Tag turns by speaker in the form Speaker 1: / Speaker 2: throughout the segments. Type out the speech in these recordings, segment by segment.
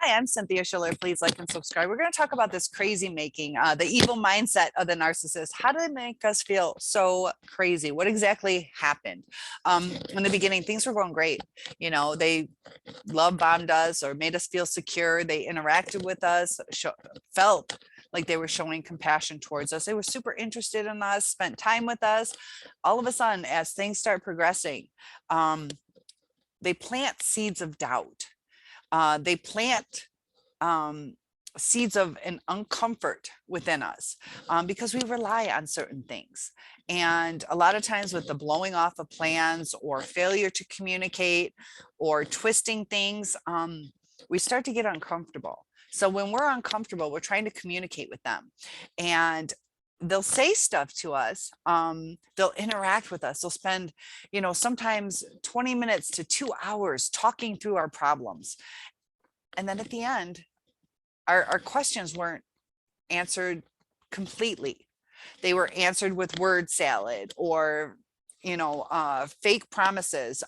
Speaker 1: Hi, I'm Cynthia Schiller. Please like and subscribe. We're going to talk about this crazy making, the evil mindset of the narcissist. How did it make us feel so crazy? What exactly happened? In the beginning, things were going great. You know, they love bombed us or made us feel secure. They interacted with us, felt like they were showing compassion towards us. They were super interested in us, spent time with us. All of a sudden, as things start progressing, they plant seeds of doubt. They plant seeds of an uncomfort within us because we rely on certain things. And a lot of times with the blowing off of plans or failure to communicate or twisting things, we start to get uncomfortable. So when we're uncomfortable, we're trying to communicate with them, and they'll say stuff to us. They'll interact with us. They'll spend, sometimes 20 minutes to 2 hours talking through our problems. And then at the end, our questions weren't answered completely. They were answered with word salad or, fake promises.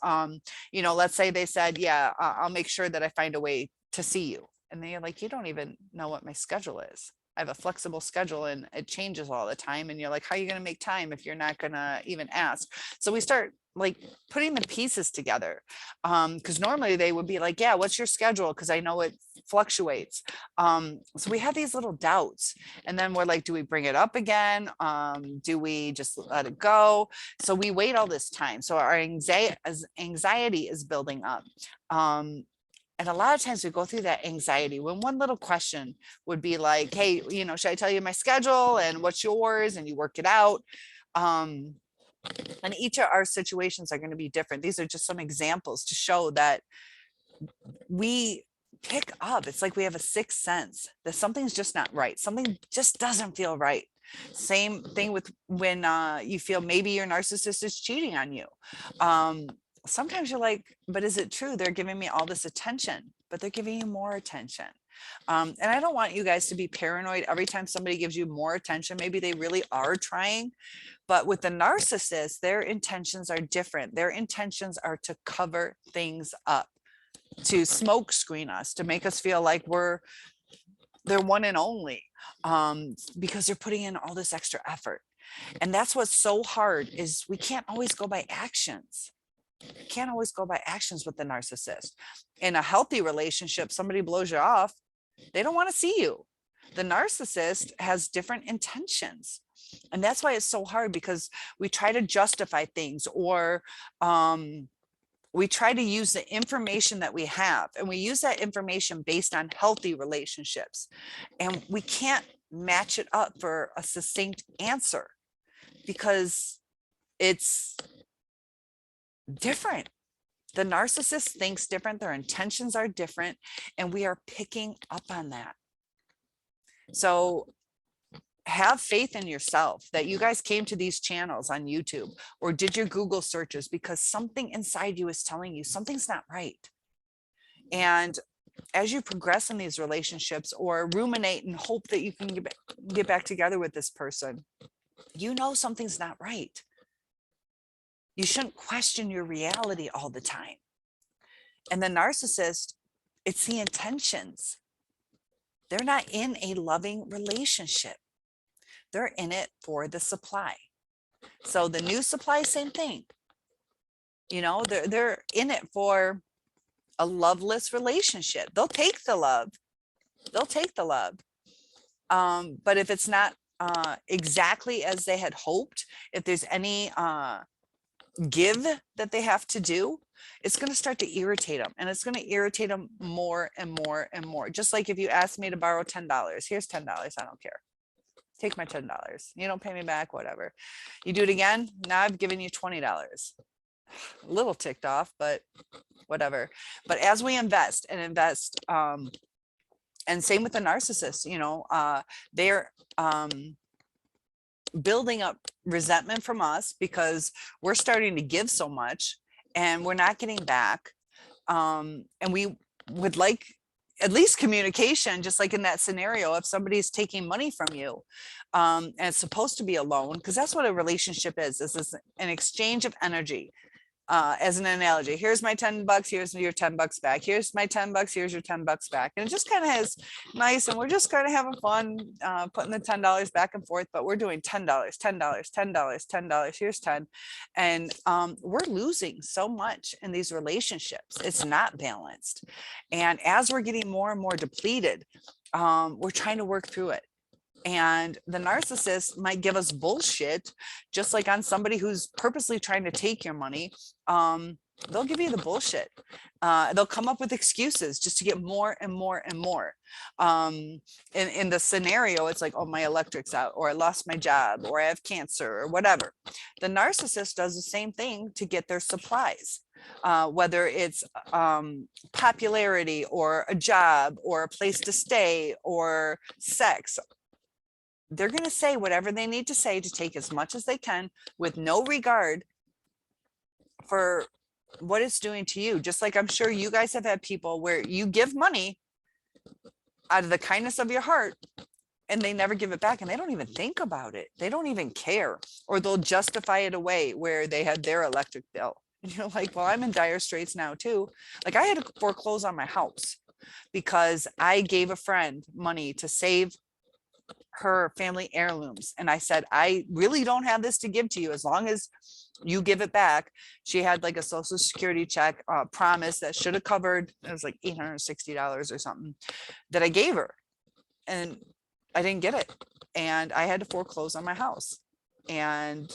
Speaker 1: Let's say they said, yeah, I'll make sure that I find a way to see you. And they're like, you don't even know what my schedule is. I have a flexible schedule and it changes all the time. And you're like, how are you going to make time if you're not going to even ask? So we start like putting the pieces together. Because normally they would be like, yeah, what's your schedule? Because I know it fluctuates. So we have these little doubts. And then we're like, do we bring it up again? Do we just let it go? So we wait all this time. So our anxiety is building up. And a lot of times we go through that anxiety when one little question would be like, hey, should I tell you my schedule and what's yours? And you work it out. And each of our situations are going to be different. These are just some examples to show that we pick up. It's like we have a sixth sense that something's just not right. Something just doesn't feel right. Same thing with when you feel maybe your narcissist is cheating on you. Sometimes you're like, but is it true? They're giving me all this attention, but they're giving you more attention. And I don't want you guys to be paranoid every time somebody gives you more attention. Maybe they really are trying. But with the narcissist, their intentions are different. Their intentions are to cover things up, to smoke screen us, to make us feel like they're one and only, because they're putting in all this extra effort. And that's what's so hard is we can't always go by actions. Can't always go by actions with the narcissist. In a healthy relationship, somebody blows you off, they don't want to see you. The narcissist has different intentions. And that's why it's so hard, because we try to justify things, or we try to use the information that we have, and we use that information based on healthy relationships. And we can't match it up for a succinct answer because it's different. The narcissist thinks different, their intentions are different, and we are picking up on that. So have faith in yourself that you guys came to these channels on YouTube or did your Google searches because something inside you is telling you something's not right. And as you progress in these relationships or ruminate and hope that you can get back together with this person, something's not right. You shouldn't question your reality all the time. And the narcissist, it's the intentions. They're not in a loving relationship. They're in it for the supply. So the new supply, same thing. They're in it for a loveless relationship. They'll take the love. But if it's not exactly as they had hoped, if there's any give that they have to do, it's going to start to irritate them, and it's going to irritate them more and more and more. Just like if you ask me to borrow $10, here's $10, I don't care. Take my $10. You don't pay me back, whatever. You do it again, now I've given you $20. A little ticked off, but whatever. But as we invest, and same with the narcissist, they're building up resentment from us because we're starting to give so much and we're not getting back. And we would like at least communication, just like in that scenario, if somebody's taking money from you, and it's supposed to be a loan, because that's what a relationship is. This is an exchange of energy. as an analogy, here's my $10, here's your $10 back, here's my $10, here's your $10 back. And it just kind of is nice. And we're just kind of having fun putting the $10 back and forth, but we're doing $10, $10, $10, $10, here's 10. And we're losing so much in these relationships. It's not balanced. And as we're getting more and more depleted, we're trying to work through it. And the narcissist might give us bullshit, just like on somebody who's purposely trying to take your money. They'll give you the bullshit. They'll come up with excuses just to get more and more and more. In the scenario, it's like, oh, my electric's out, or I lost my job, or I have cancer, or whatever. The narcissist does the same thing to get their supplies. Whether it's popularity, or a job, or a place to stay, or sex. They're going to say whatever they need to say to take as much as they can with no regard for what it's doing to you. Just like I'm sure you guys have had people where you give money out of the kindness of your heart and they never give it back, and they don't even think about it. They don't even care, or they'll justify it away where they had their electric bill. And you're like, well, I'm in dire straits now too. Like I had to foreclose on my house because I gave a friend money to save her family heirlooms. And I said, I really don't have this to give to you as long as you give it back. She had like a social security check promise that should have covered, it was like $860 or something that I gave her. And I didn't get it. And I had to foreclose on my house. And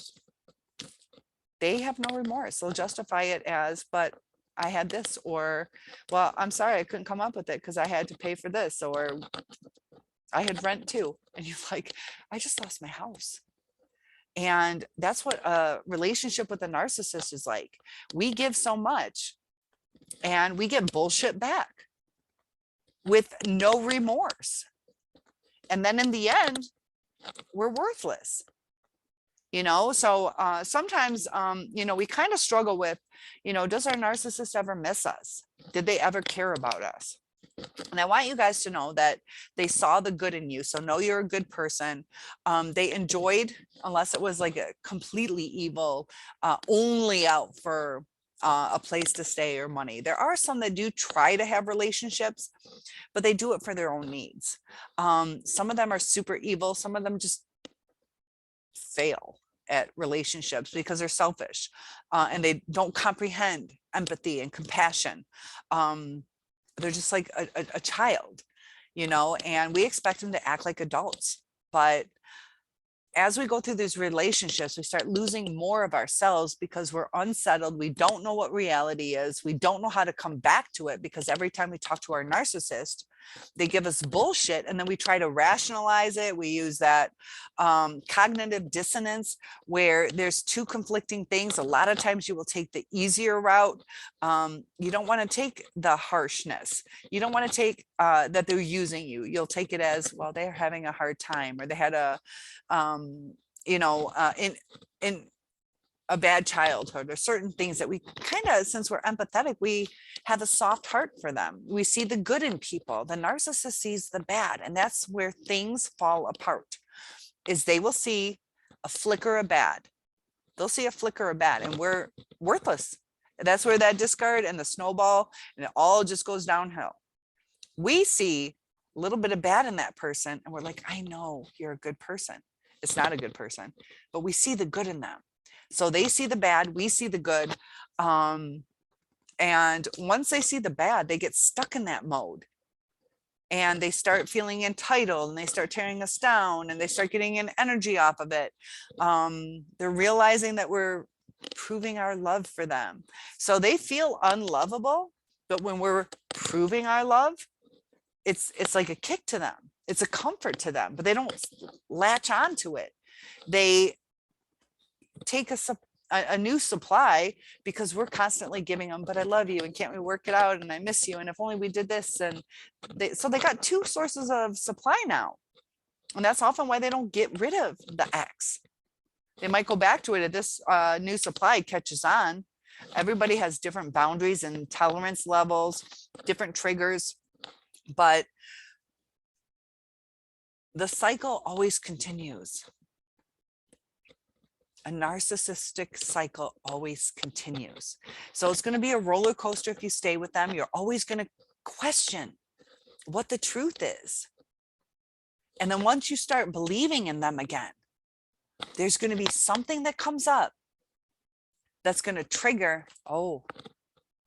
Speaker 1: they have no remorse. They'll justify it as, but I had this, or, well, I'm sorry, I couldn't come up with it because I had to pay for this, or I had rent too. And you're like, I just lost my house. And that's what a relationship with a narcissist is like. We give so much and we get bullshit back with no remorse. And then in the end, we're worthless. You know, so sometimes, you know, we kind of struggle with, you know, does our narcissist ever miss us? Did they ever care about us? And I want you guys to know that they saw the good in you. So know you're a good person. They enjoyed, unless it was like a completely evil, only out for a place to stay or money. There are some that do try to have relationships, but they do it for their own needs. Some of them are super evil. Some of them just fail at relationships because they're selfish and they don't comprehend empathy and compassion. They're just like a child, you know, and we expect them to act like adults. But as we go through these relationships, we start losing more of ourselves because we're unsettled. We don't know what reality is. We don't know how to come back to it, because every time we talk to our narcissist, they give us bullshit and then we try to rationalize it. We use that cognitive dissonance where there's two conflicting things. A lot of times you will take the easier route. You don't want to take the harshness. You don't want to take that they're using you. You'll take it as, well, they're having a hard time, or they had a, you know, in a bad childhood. There's certain things that we kind of, since we're empathetic, we have a soft heart for them. We see the good in people. The narcissist sees the bad, and that's where things fall apart, is they will see a flicker of bad. They'll see a flicker of bad, and we're worthless. That's where that discard and the snowball, and it all just goes downhill. We see a little bit of bad in that person, and we're like, I know you're a good person. It's not a good person, but we see the good in them. So they see the bad, we see the good. And once they see the bad, they get stuck in that mode. And they start feeling entitled, and they start tearing us down, and they start getting an energy off of it. They're realizing that we're proving our love for them. So they feel unlovable, but when we're proving our love, it's like a kick to them. It's a comfort to them, but they don't latch on to it. They take a new supply because we're constantly giving them, but I love you, and can't we work it out, and I miss you, and if only we did this. And so they got two sources of supply now, and that's often why they don't get rid of the ex. They might go back to it if this new supply catches on. Everybody has different boundaries and tolerance levels, different triggers, but the cycle always continues. A narcissistic cycle always continues. So it's going to be a roller coaster if you stay with them. You're always going to question what the truth is. And then once you start believing in them again, there's going to be something that comes up that's going to trigger, oh,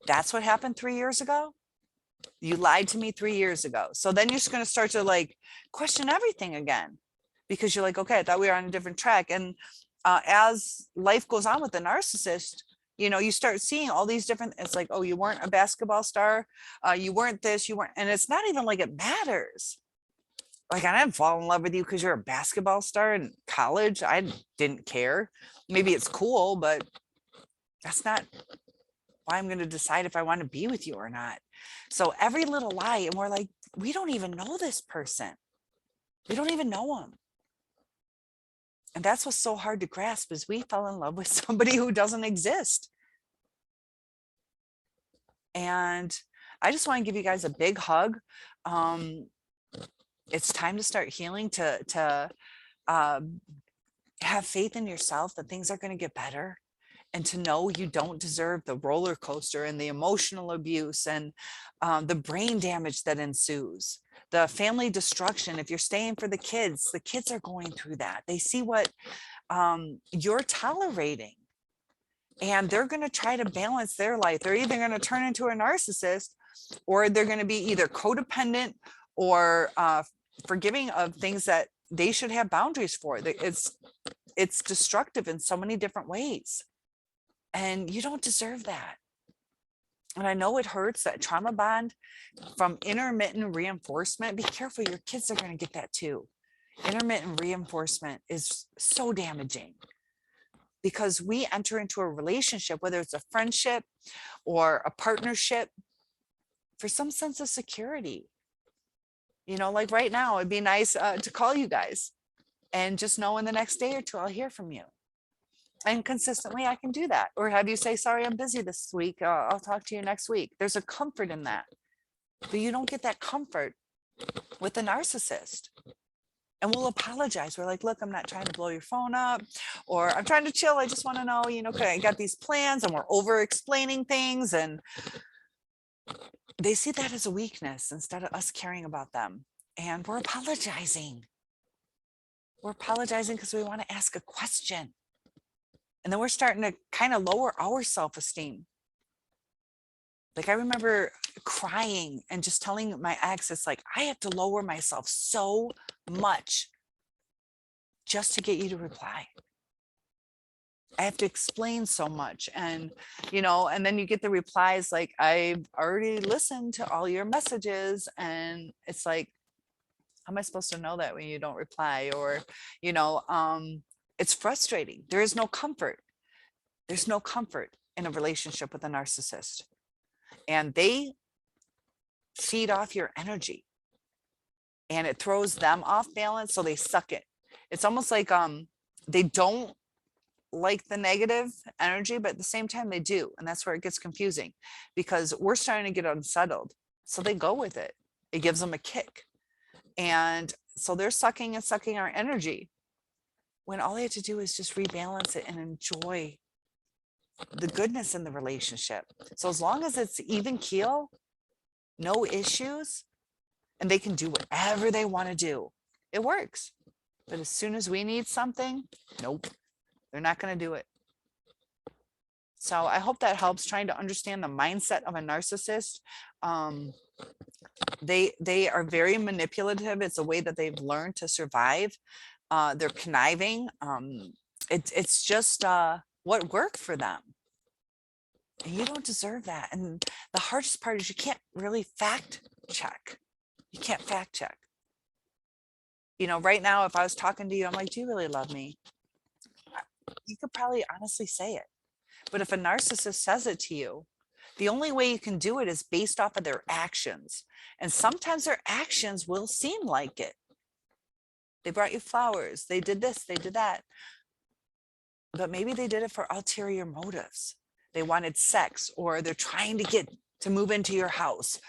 Speaker 1: that's what happened 3 years ago? You lied to me 3 years ago. So then you're just going to start to like question everything again, because you're like, okay, I thought we were on a different track. And as life goes on with the narcissist, you know, you start seeing all these different, it's like, oh, you weren't a basketball star. You weren't this, you weren't. And it's not even like it matters. Like, I didn't fall in love with you because you're a basketball star in college. I didn't care. Maybe it's cool, but that's not why I'm going to decide if I want to be with you or not. So every little lie, and we're like, we don't even know this person. We don't even know them. And that's what's so hard to grasp, is we fell in love with somebody who doesn't exist. And I just want to give you guys a big hug. It's time to start healing, to have faith in yourself that things are going to get better, and to know you don't deserve the roller coaster and the emotional abuse and the brain damage that ensues, the family destruction. If you're staying for the kids are going through that. They see what you're tolerating, and they're going to try to balance their life. They're either going to turn into a narcissist, or they're going to be either codependent or forgiving of things that they should have boundaries for. It's destructive in so many different ways. And you don't deserve that. And I know it hurts, that trauma bond from intermittent reinforcement. Be careful, your kids are going to get that too. Intermittent reinforcement is so damaging, because we enter into a relationship, whether it's a friendship or a partnership, for some sense of security. You know, like right now, it'd be nice to call you guys and just know in the next day or two, I'll hear from you. And consistently, I can do that. Or have you say, sorry, I'm busy this week. I'll talk to you next week. There's a comfort in that. But you don't get that comfort with the narcissist. And we'll apologize. We're like, look, I'm not trying to blow your phone up, or I'm trying to chill. I just want to know, you know, okay, I got these plans, and we're over explaining things. And they see that as a weakness instead of us caring about them. And we're apologizing. We're apologizing because we want to ask a question. And then we're starting to kind of lower our self-esteem. Like, I remember crying and just telling my ex, it's like, I have to lower myself so much just to get you to reply. I have to explain so much. And, you know, and then you get the replies like, I've already listened to all your messages. And it's like, how am I supposed to know that when you don't reply? Or, you know, it's frustrating. There is no comfort. There's no comfort in a relationship with a narcissist. And they feed off your energy, and it throws them off balance. So they suck it. It's almost like they don't like the negative energy, but at the same time they do. And that's where it gets confusing, because we're starting to get unsettled. So they go with it. It gives them a kick. And so they're sucking and sucking our energy, when all they have to do is just rebalance it and enjoy the goodness in the relationship. So as long as it's even keel, no issues, and they can do whatever they want to do, it works. But as soon as we need something, nope, they're not going to do it. So I hope that helps, trying to understand the mindset of a narcissist. They are very manipulative. It's a way that they've learned to survive. They're conniving. It's just what worked for them. And you don't deserve that. And the hardest part is you can't really fact check. You can't fact check. You know, right now, if I was talking to you, I'm like, do you really love me? You could probably honestly say it. But if a narcissist says it to you, the only way you can do it is based off of their actions. And sometimes their actions will seem like it. They brought you flowers. They did this, they did that. But maybe they did it for ulterior motives. They wanted sex, or they're trying to get to move into your house.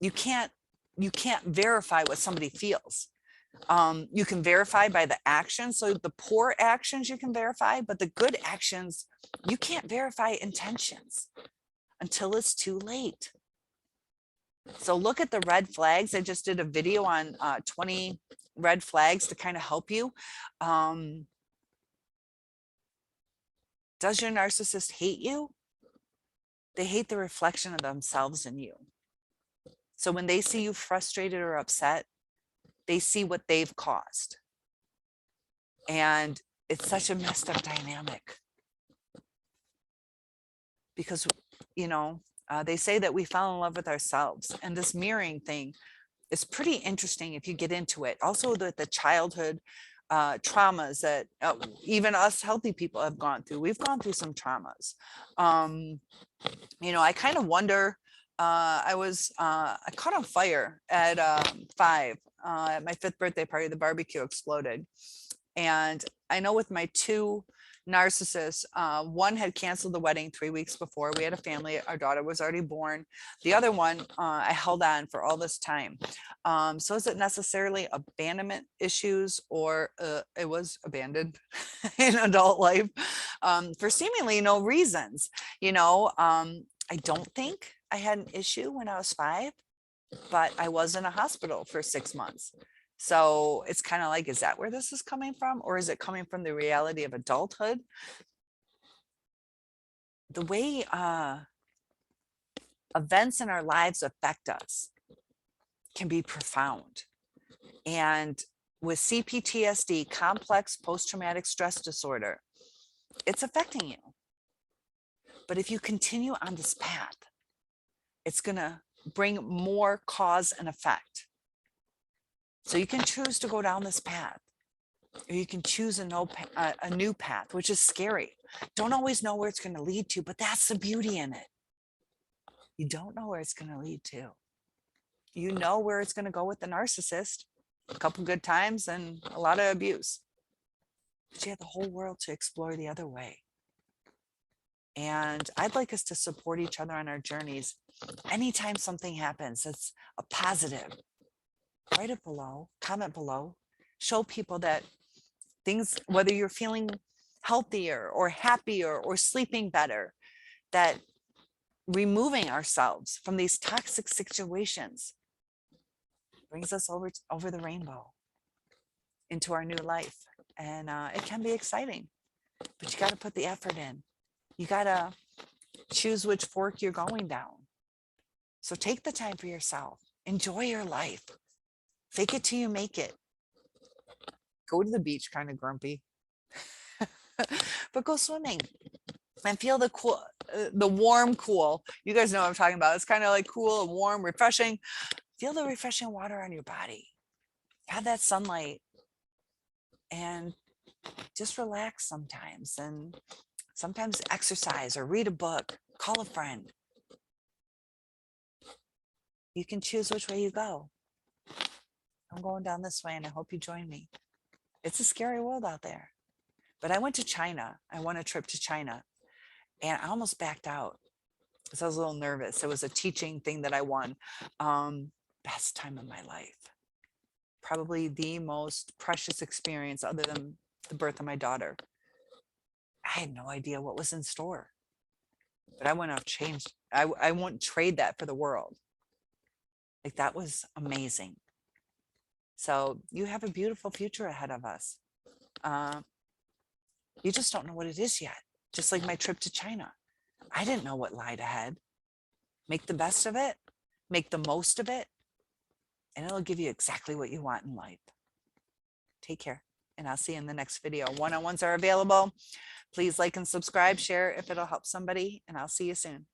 Speaker 1: You can't verify what somebody feels. You can verify by the action. So the poor actions you can verify, but the good actions, you can't verify intentions until it's too late. So look at the red flags. I just did a video on 20 red flags to kind of help you. Does your narcissist hate you? They hate the reflection of themselves in you. So when they see you frustrated or upset, they see what they've caused. And it's such a messed up dynamic. Because, you know, they say that we fell in love with ourselves. And this mirroring thing is pretty interesting if you get into it. Also, the childhood traumas that even us healthy people have gone through. We've gone through some traumas. You know, I kind of wonder, I caught on fire at 5 at my 5th birthday party. The barbecue exploded. And I know with my 2 narcissists, one had canceled the wedding 3 weeks before. We had a family. Our daughter was already born. The other one, I held on for all this time. So is it necessarily abandonment issues, or it was abandoned in adult life for seemingly no reasons? You know, I don't think I had an issue when I was 5, but I was in a hospital for 6 months. So it's kind of like, is that where this is coming from? Or is it coming from the reality of adulthood? The way events in our lives affect us can be profound. And with CPTSD, complex post-traumatic stress disorder, it's affecting you. But if you continue on this path, it's going to bring more cause and effect. So you can choose to go down this path, or you can choose a new path, which is scary. Don't always know where it's going to lead to, but that's the beauty in it. You don't know where it's going to lead to. You know where it's going to go with the narcissist, a couple good times and a lot of abuse. But you have the whole world to explore the other way. And I'd like us to support each other on our journeys. Anytime something happens, it's a positive. Write it below, comment below, show people that things, whether you're feeling healthier or happier or sleeping better, that removing ourselves from these toxic situations brings us over the rainbow into our new life. And it can be exciting, but you got to put the effort in. You got to choose which fork you're going down. So take the time for yourself. Enjoy your life. Fake it till you make it. Go to the beach kind of grumpy, but go swimming and feel the cool, the warm, cool. You guys know what I'm talking about. It's kind of like cool and warm, refreshing. Feel the refreshing water on your body. Have that sunlight and just relax sometimes. And sometimes exercise or read a book, call a friend. You can choose which way you go. I'm going down this way and I hope you join me. It's a scary world out there. But I went to China. I won a trip to China and I almost backed out because I was a little nervous. It was a teaching thing that I won. Best time of my life. Probably the most precious experience other than the birth of my daughter. I had no idea what was in store, but I went off changed. I won't trade that for the world. Like, that was amazing. So you have a beautiful future ahead of us. You just don't know what it is yet. Just like my trip to China. I didn't know what lied ahead. Make the best of it, make the most of it, and it'll give you exactly what you want in life. Take care, and I'll see you in the next video. One-on-ones are available. Please like and subscribe, share if it'll help somebody, and I'll see you soon.